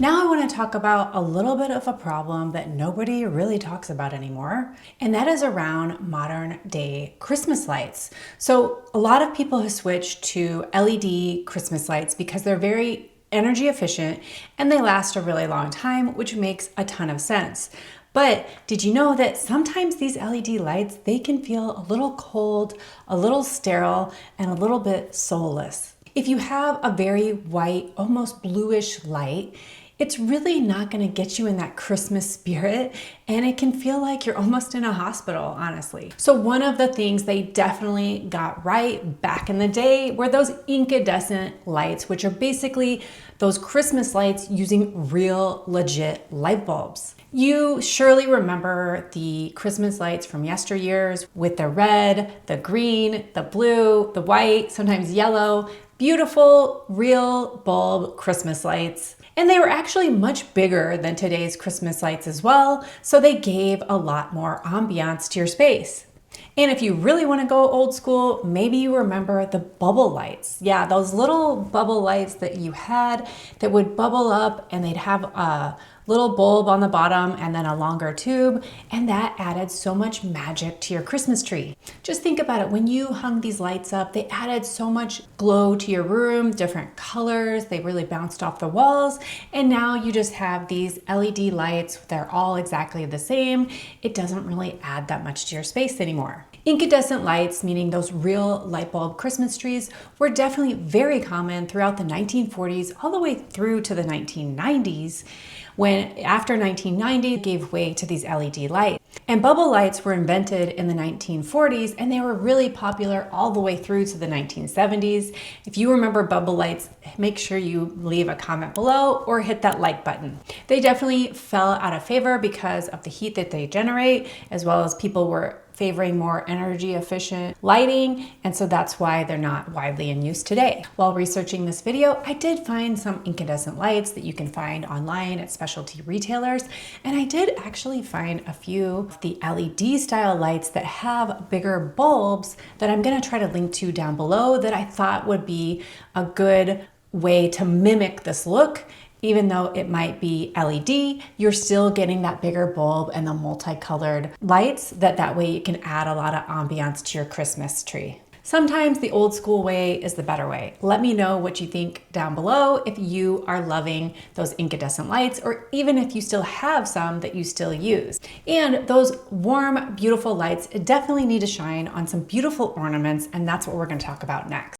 Now I want to talk about a little bit of a problem that nobody really talks about anymore, and that is around modern day Christmas lights. So a lot of people have switched to LED Christmas lights because they're very energy efficient and they last a really long time, which makes a ton of sense. But did you know that sometimes these LED lights, they can feel a little cold, a little sterile, and a little bit soulless? If you have a very white, almost bluish light, it's really not going to get you in that Christmas spirit, and it can feel like you're almost in a hospital, honestly. So one of the things they definitely got right back in the day were those incandescent lights, which are basically those Christmas lights using real legit light bulbs. You surely remember the Christmas lights from yesteryears with the red, the green, the blue, the white, sometimes yellow, beautiful real bulb Christmas lights. And they were actually much bigger than today's Christmas lights as well, so they gave a lot more ambiance to your space. And if you really want to go old school, maybe you remember the bubble lights. Yeah, those little bubble lights that you had that would bubble up and they'd have a little bulb on the bottom and then a longer tube, and that added so much magic to your Christmas tree. Just think about it, when you hung these lights up, they added so much glow to your room, different colors, they really bounced off the walls, and now you just have these LED lights, they're all exactly the same. It doesn't really add that much to your space anymore. Incandescent lights, meaning those real light bulb Christmas trees, were definitely very common throughout the 1940s all the way through to the 1990s, when after 1990 gave way to these LED lights. And bubble lights were invented in the 1940s, and they were really popular all the way through to the 1970s. If you remember bubble lights, make sure you leave a comment below or hit that like button. They definitely fell out of favor because of the heat that they generate, as well as people were favoring more energy efficient lighting, and so that's why they're not widely in use today. While researching this video, I did find some incandescent lights that you can find online at specialty retailers, and I did actually find a few of the LED style lights that have bigger bulbs that I'm gonna try to link to down below that I thought would be a good way to mimic this look. Even though it might be LED, you're still getting that bigger bulb and the multicolored lights that way you can add a lot of ambiance to your Christmas tree. Sometimes the old school way is the better way. Let me know what you think down below if you are loving those incandescent lights, or even if you still have some that you still use. And those warm, beautiful lights definitely need to shine on some beautiful ornaments, and that's what we're going to talk about next.